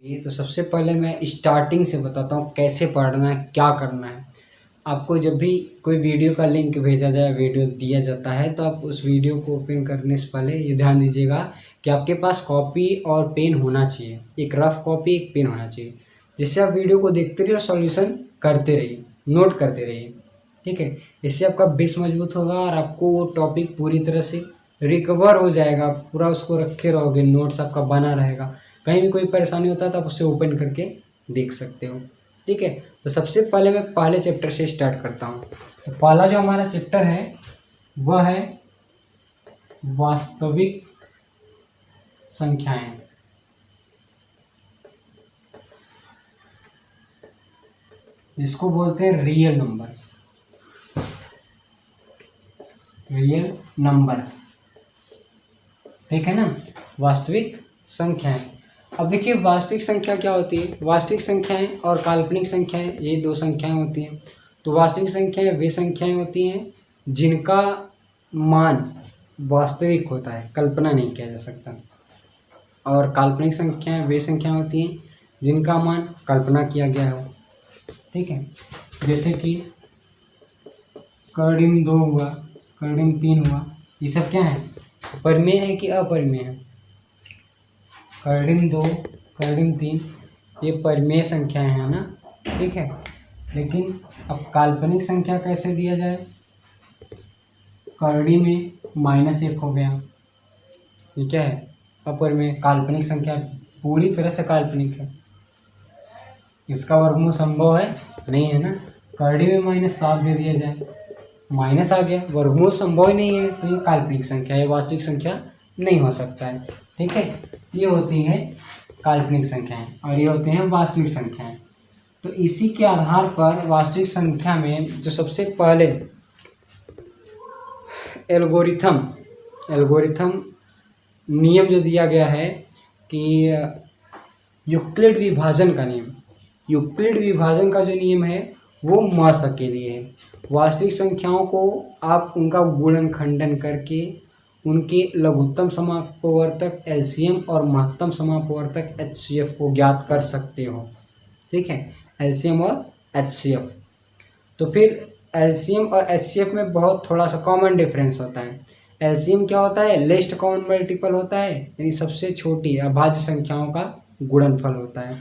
ये तो सबसे पहले मैं स्टार्टिंग से बताता हूँ कैसे पढ़ना है, क्या करना है। आपको जब भी कोई वीडियो का लिंक भेजा जाए, वीडियो दिया जाता है, तो आप उस वीडियो को ओपन करने से पहले ये ध्यान दीजिएगा कि आपके पास कॉपी और पेन होना चाहिए। एक रफ कॉपी, एक पेन होना चाहिए, जिससे आप वीडियो को देखते रहिए और सॉल्यूशन करते रहिए, नोट करते रहिए। ठीक है, इससे आपका बेस मजबूत होगा और आपको वो टॉपिक पूरी तरह से रिकवर हो जाएगा। पूरा उसको रखे रहोगे, नोट्स आपका बना रहेगा। कहीं भी कोई परेशानी होता है तो आप उसे ओपन करके देख सकते हो। ठीक है, तो सबसे पहले मैं पहले चैप्टर से स्टार्ट करता हूँ। तो पहला जो हमारा चैप्टर है वह है वास्तविक संख्याएं। जिसको बोलते हैं रियल नंबर। रियल नंबर, ठीक है ना, वास्तविक संख्याएं। अब देखिए वास्तविक संख्या क्या होती है। वास्तविक संख्याएं और काल्पनिक संख्याएं, ये दो संख्याएं होती हैं। तो वास्तविक संख्याएं वे संख्याएं होती हैं जिनका मान वास्तविक होता है, कल्पना नहीं किया जा सकता। और काल्पनिक संख्याएं वे संख्याएं होती हैं जिनका मान कल्पना किया गया हो। ठीक है, जैसे कि कर्डिम 2 हुआ, कर्डिम 3 हुआ, ये सब क्या है, परिमेय है कि अपरिमेय है। कर्डिम 2, कर्डिम 3 ये परिमेय संख्याएं हैं ना। ठीक है, लेकिन अब काल्पनिक संख्या कैसे दिया जाए। कर्डी में -1 हो गया, ये क्या है, अपरिमेय। काल्पनिक संख्या पूरी तरह से काल्पनिक है, इसका वर्गमूल संभव है नहीं, है ना। कर्डी में -7 दे दिया जाए, माइनस आ गया, वर्गमूल संभव ही नहीं है, तो ये काल्पनिक संख्या है, वास्तविक संख्या नहीं हो सकता है। ठीक है, ये होती है काल्पनिक संख्याएं और ये होती हैं वास्तविक संख्याएं। तो इसी के आधार पर वास्तविक संख्या में जो सबसे पहले एल्गोरिथम नियम जो दिया गया है कि यूक्लिड विभाजन का नियम। यूक्लिड विभाजन का जो नियम है वो मास के लिए है। वास्तविक संख्याओं को आप उनका गुणन खंडन करके उनके लघुत्तम समापवर्तक एलसीएम और महत्तम समापवर्तक एचसीएफ को ज्ञात कर सकते हो। ठीक है, एलसीएम और एचसीएफ। तो फिर एलसीएम और एचसीएफ में बहुत थोड़ा सा कॉमन डिफरेंस होता है। एलसीएम क्या होता है, लेस्ट कॉमन मल्टीपल होता है, यानी सबसे छोटी अभाज्य संख्याओं का गुणनफल होता है।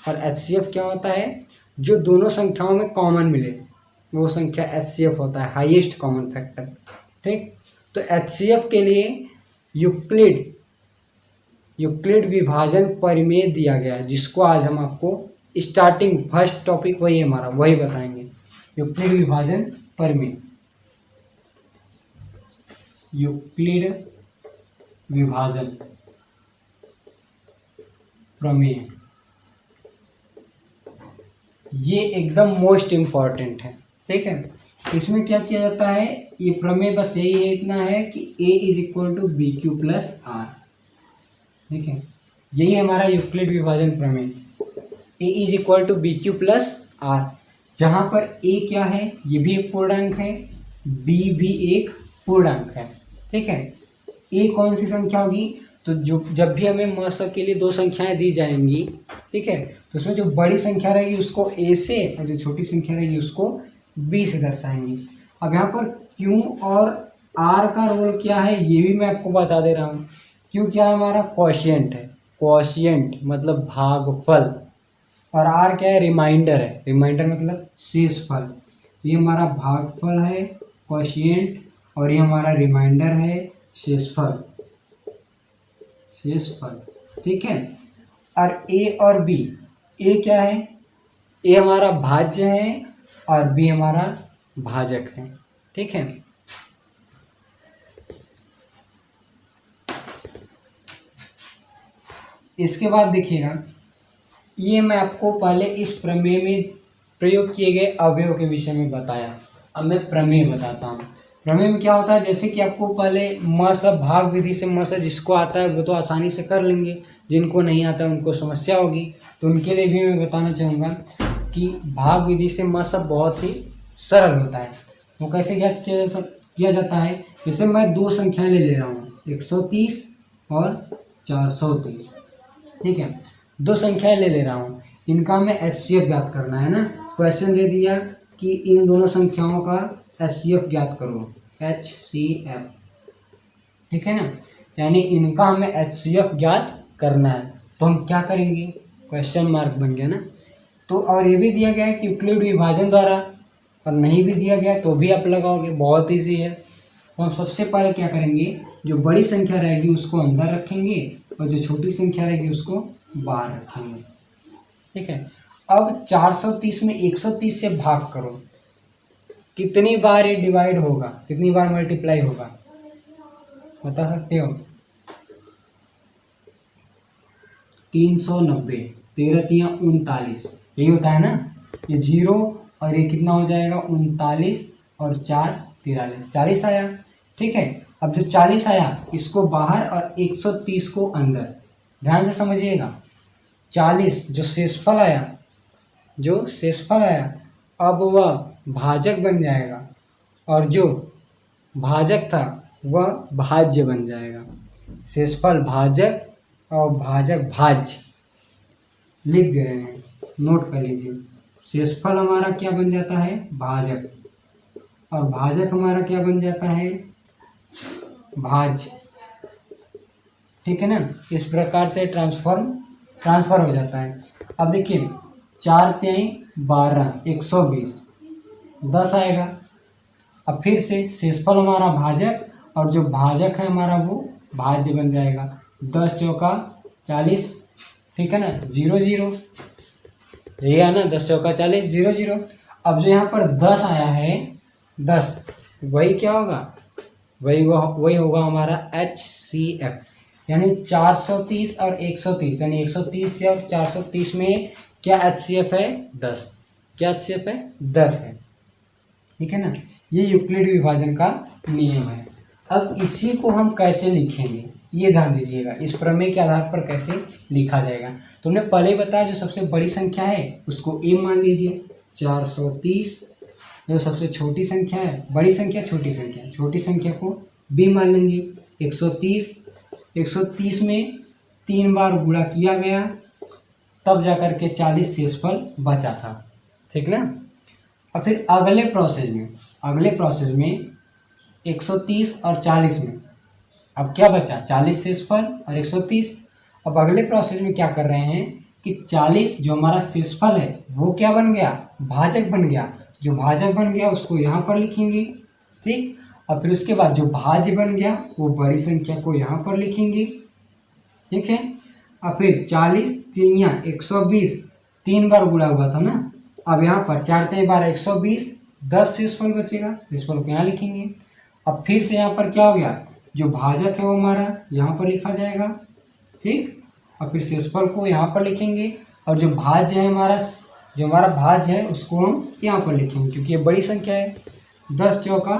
और एचसीएफ क्या होता है, जो दोनों संख्याओं में कॉमन मिले वो संख्या एचसीएफ होता है, हाईएस्ट कॉमन फैक्टर। ठीक, तो एचसीएफ के लिए यूक्लिड विभाजन परिमेय दिया गया है, जिसको आज हम आपको स्टार्टिंग फर्स्ट टॉपिक वही हमारा वही बताएंगे, यूक्लिड विभाजन परिमेय। यूक्लिड विभाजन प्रमेय, ये एकदम मोस्ट इम्पॉर्टेंट है। ठीक है, इसमें क्या किया जाता है, ये प्रमेय बस यही है, इतना है कि a = bq + r। ठीक है, यही हमारा यूक्लिड विभाजन प्रमेय, a = bq + r, जहाँ पर a क्या है, ये भी एक पूर्णांक है, b भी एक पूर्णांक है। ठीक है, a कौन सी संख्या होगी, तो जो जब भी हमें मास के लिए दो संख्याएं दी जाएंगी, ठीक है, तो उसमें जो बड़ी संख्या रहेगी उसको a से और जो छोटी संख्या रहेगी उसको b से दर्शाएंगे। अब यहाँ पर q और r का रोल क्या है ये भी मैं आपको बता दे रहा हूँ। q क्या है, हमारा क्वोशिएंट है, क्वोशिएंट मतलब भागफल, और r क्या है, रिमाइंडर है, रिमाइंडर मतलब शेषफल। ये हमारा भागफल है क्वोशिएंट और ये हमारा रिमाइंडर है शेषफल। ठीक है, और a और b, a क्या है, a हमारा भाज्य है और b हमारा भाजक है। ठीक है, इसके बाद देखिएगा, ये मैं आपको पहले इस प्रमेय में प्रयोग किए गए अवयव के विषय में बताया। अब मैं प्रमेय बताता हूँ। प्रमेय में क्या होता है, जैसे कि आपको पहले मस भाग विधि से मस, जिसको आता है वो तो आसानी से कर लेंगे, जिनको नहीं आता है उनको समस्या होगी, तो उनके लिए भी मैं बताना चाहूँगा कि भाग विधि से मस बहुत ही सरल होता है। वो कैसे ज्ञात किया जाता है, जैसे मैं दो संख्याएं ले रहा हूँ, 130 और 430। ठीक है, दो संख्याएं ले रहा हूँ, इनका मैं HCF ज्ञात करना है ना। क्वेश्चन दे दिया कि इन दोनों संख्याओं का HCF ज्ञात करो, HCF, ठीक है ना, यानी इनका हमें HCF ज्ञात करना है। तो हम क्या करेंगे, क्वेश्चन मार्क बन गया ना। तो और ये भी दिया गया है कि यूक्लिड विभाजन द्वारा, और नहीं भी दिया गया तो भी आप लगाओगे, बहुत ईजी है। तो हम सबसे पहले क्या करेंगे, जो बड़ी संख्या रहेगी उसको अंदर रखेंगे और जो छोटी संख्या रहेगी उसको बाहर रखेंगे, ठीक है। अब 430 में 130 से भाग करो, कितनी बार ये डिवाइड होगा, कितनी बार मल्टीप्लाई होगा, बता सकते हो? 390, 13 तिया 39, यही होता है ना। ये 0 और ये कितना हो जाएगा, 39 और 4 43, 40 आया, ठीक है। अब जो 40 आया इसको बाहर और 130 को अंदर, ध्यान से समझिएगा। 40 जो शेषफल आया, जो शेषफल आया अब वह भाजक बन जाएगा, और जो भाजक था वह भाज्य बन जाएगा। शेषफल भाजक और भाजक भाज्य, लिख दे रहे हैं, नोट कर लीजिए। शेषफल हमारा क्या बन जाता है, भाजक, और भाजक हमारा क्या बन जाता है, भाज्य, ठीक है ना। इस प्रकार से ट्रांसफर हो जाता है। अब देखिए 4 तिहाई 12, 120, 10 आएगा। अब फिर से शेषफल हमारा भाजक और जो भाजक है हमारा वो भाज्य बन जाएगा। 10 चौका 40, ठीक है ना, 0 0, यही है ना, 10 चौका 40, 0 0। अब जो यहाँ पर 10 आया है, 10 वही क्या होगा, वही होगा हमारा HCF, यानी 430 और 130, यानी 130 और 430 में क्या HCF है, 10, क्या HCF है, 10 है, ठीक है ना। ये यूक्लिड विभाजन का नियम है। अब इसी को हम कैसे लिखेंगे, ये ध्यान दीजिएगा, इस प्रमेय के आधार पर कैसे लिखा जाएगा। तुमने पहले ही बताया जो सबसे बड़ी संख्या है उसको A मान लीजिए, 430, जो सबसे छोटी संख्या है, बड़ी संख्या छोटी संख्या, छोटी संख्या को B मान लेंगे। 130 में 3 बार गुणा किया गया तब जाकर के 40 शेषफल बचा था, ठीक ना। और फिर अगले प्रोसेस में 130 और 40 में अब क्या बचा, 40 शेषफल और 130। अब अगले प्रोसेस में क्या कर रहे हैं कि 40 जो हमारा शेषफल है वो क्या बन गया, भाजक बन गया। जो भाजक बन गया उसको यहाँ पर लिखेंगे, ठीक। और फिर उसके बाद जो भाज्य बन गया वो बड़ी संख्या को यहाँ पर लिखेंगे, ठीक है। और फिर 40 तिया 120, 3 बार गुणा हुआ था ना। अब यहाँ पर 4 तिया 12, 120, 10 शेषफल बचेगा, शेषफल को यहाँ लिखेंगे। अब फिर से यहाँ पर क्या हो गया, जो भाजक है वो हमारा यहाँ पर लिखा जाएगा, ठीक। और फिर शेषफल को यहाँ पर लिखेंगे, और जो भाज्य है हमारा भाज्य है उसको हम यहाँ पर लिखेंगे क्योंकि ये बड़ी संख्या है। 10 चौका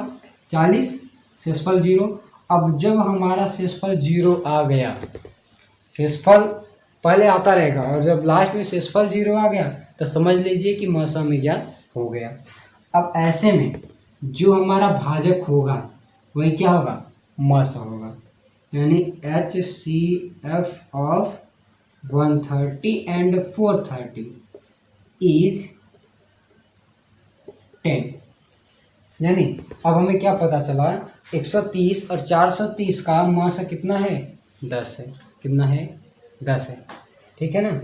40, शेषफल 0। अब जब हमारा शेषफल 0 आ गया, शेषफल पहले आता रहेगा और जब लास्ट में शेषफल 0 आ गया तो समझ लीजिए कि म में ज्ञात हो गया। अब ऐसे में जो हमारा भाजक होगा वही क्या होगा, म होगा, यानी HCF ऑफ 130 एंड 430 इज 10। यानी अब हमें क्या पता चला, 130 और 430 का मास कितना है, 10 है, कितना है, 10 है, ठीक है ना।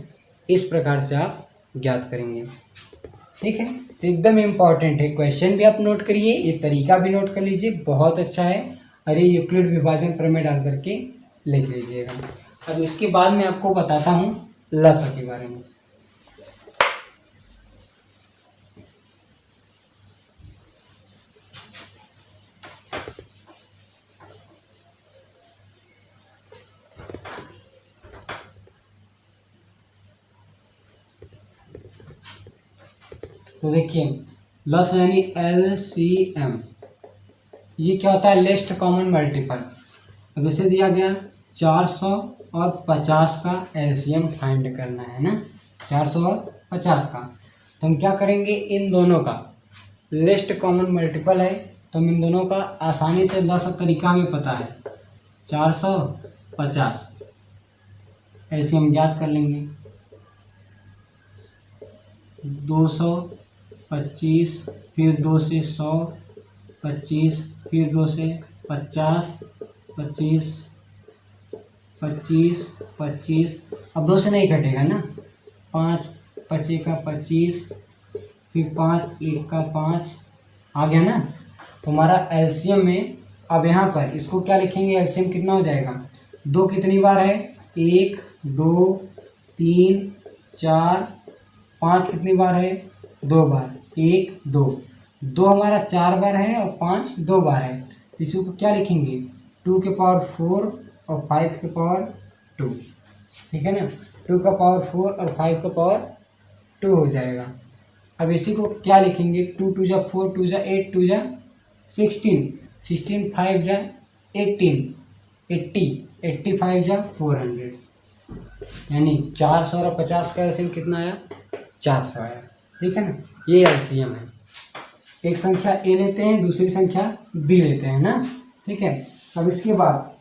इस प्रकार से आप ज्ञात करेंगे, ठीक है। तो एकदम इम्पॉर्टेंट है, क्वेश्चन भी आप नोट करिए, ये तरीका भी नोट कर लीजिए, बहुत अच्छा है। और ये यूक्लिड विभाजन प्रमेय डाल करके लिख लीजिएगा। अब इसके बाद मैं आपको बताता हूँ लसा के बारे में। तो देखिए लस यानी LCM, ये क्या होता है, लेस्ट कॉमन मल्टीपल। अब इसे दिया गया 400 और 50 का LCM फाइंड करना है ना, 400 और 50 का। तो हम क्या करेंगे, इन दोनों का लेस्ट कॉमन मल्टीपल है तो हम इन दोनों का आसानी से लस तरीका में पता है, 450 LCM ज्ञात कर लेंगे। 225, फिर 2 से 100, 25, फिर 2 से 50, 25, 25, 25, अब 2 से नहीं कटेगा ना, 5 25 का 25, फिर 5 1 का 5 आ गया ना। तो हमारा एलसीएम में अब यहाँ पर इसको क्या लिखेंगे, एलसीएम कितना हो जाएगा, 2 कितनी बार है, 1 2 3 4 5 कितनी बार है, 2 बार, 1 2 2 हमारा 4 बार है और 5 2 बार है। इसी को क्या लिखेंगे, 2 के पावर 4 और 5 के पावर 2, ठीक है ना, 2 का पावर 4 और 5 का पावर 2 हो जाएगा। अब इसी को क्या लिखेंगे, 2 2 जा 4, 2 जा 8, 2 जा 16, 16 5 जा 18, 80, 85 जा 400, यानी 400 और 50 का एलसीएम कितना आया, 400 आया, ठीक है ना। ये एलसीएम है। एक संख्या ए लेते हैं, दूसरी संख्या बी लेते हैं ना, ठीक है। अब इसके बाद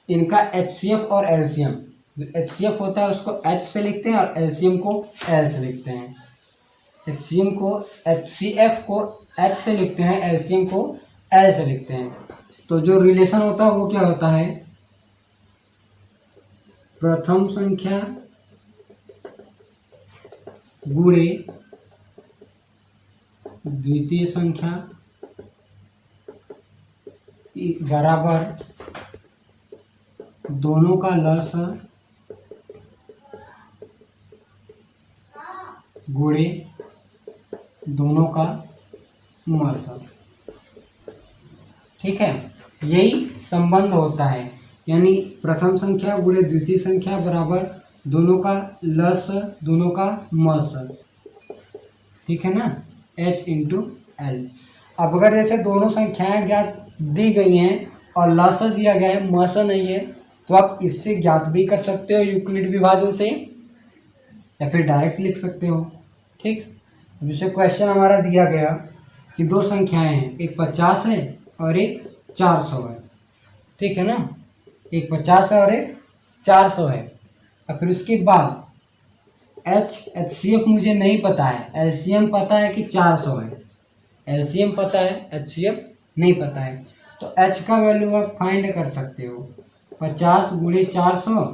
इनका एचसीएफ और एलसीएम, जो एचसीएफ होता है उसको एच से लिखते हैं और एलसीएम को एल से लिखते हैं। एचसीएम को एचसीएफ को एच से लिखते हैं, एलसीएम को एल से लिखते हैं। तो जो रिलेशन होता है वो क्या होता है, प्रथम संख्या गुणे द्वितीय संख्या बराबर दोनों का लसाअ गुणे दोनों का मसाअ, ठीक है। यही संबंध होता है, यानी प्रथम संख्या गुणे द्वितीय संख्या बराबर दोनों का लसाअ दोनों का मसाअ, ठीक है ना, h इंटू एल। अब अगर जैसे दोनों संख्याएं ज्ञात दी गई हैं और लसाअ दिया गया है, मसाअ नहीं है, तो आप इससे ज्ञात भी कर सकते हो यूक्लिड विभाजन से, या फिर डायरेक्ट लिख सकते हो, ठीक। जैसे क्वेश्चन हमारा दिया गया कि दो संख्याएं हैं, एक 50 है और एक 400 है, ठीक है ना, एक 50 है और एक 400 है। और फिर उसके बाद एचसीएफ मुझे नहीं पता है, एलसीएम पता है कि 400 है, एलसीएम पता है, एचसीएफ नहीं पता है। तो एच का वैल्यू आप फाइंड कर सकते हो, 50 गुणे 400,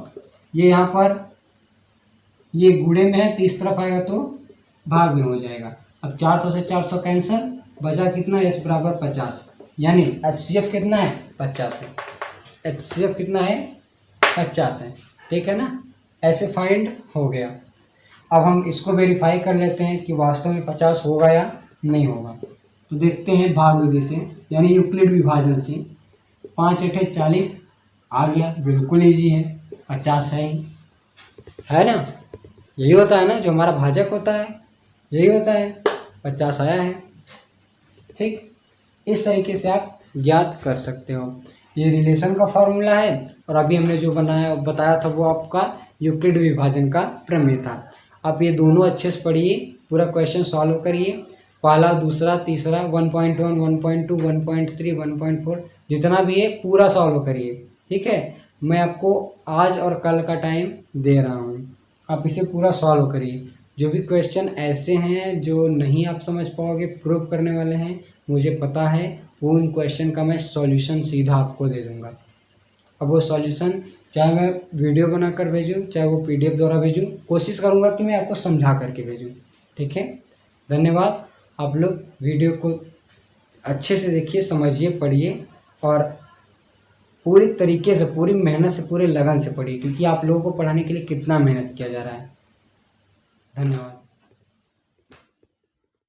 ये यहाँ पर ये गुणे में है, 30 तरफ आएगा तो भाग में हो जाएगा। अब 400 से 400 कैंसिल, बचा कितना, एच बराबर 50, यानी एचसीएफ कितना है, 50 है, एचसीएफ कितना है, 50 है, ठीक है ना। ऐसे फाइंड हो गया। अब हम इसको वेरीफाई कर लेते हैं कि वास्तव में 50 होगा या नहीं होगा। तो देखते हैं भाग विधि से, यानी यूक्लिड विभाजन से। 5 8 40 आ गया, बिल्कुल ईजी है, 50 है ना, यही होता है ना जो हमारा भाजक होता है, यही होता है, 50 आया है, ठीक। इस तरीके से आप ज्ञात कर सकते हो। ये रिलेशन का फॉर्मूला है, और अभी हमने जो बताया था वो आपका यूक्लिड विभाजन का प्रमेय था। आप ये दोनों अच्छे से पढ़िए, पूरा क्वेश्चन सॉल्व करिए, पहला दूसरा तीसरा 1.1 1.2 1.3 1.4 जितना भी है पूरा सॉल्व करिए, ठीक है। मैं आपको आज और कल का टाइम दे रहा हूँ, आप इसे पूरा सॉल्व करिए। जो भी क्वेश्चन ऐसे हैं जो नहीं आप समझ पाओगे, प्रूव करने वाले हैं, मुझे पता है, वो उन क्वेश्चन का मैं सॉल्यूशन सीधा आपको दे दूँगा। अब वो सॉल्यूशन चाहे मैं वीडियो बनाकर भेजूँ, चाहे वो पीडीएफ द्वारा भेजूँ, कोशिश करूँगा कि मैं आपको समझा करके भेजूँ, ठीक है। धन्यवाद। आप लोग वीडियो को अच्छे से देखिए, समझिए, पढ़िए और पूरी तरीके से, पूरी मेहनत से, पूरे लगन से पढ़िए, क्योंकि आप लोगों को पढ़ाने के लिए कितना मेहनत किया जा रहा है। धन्यवाद।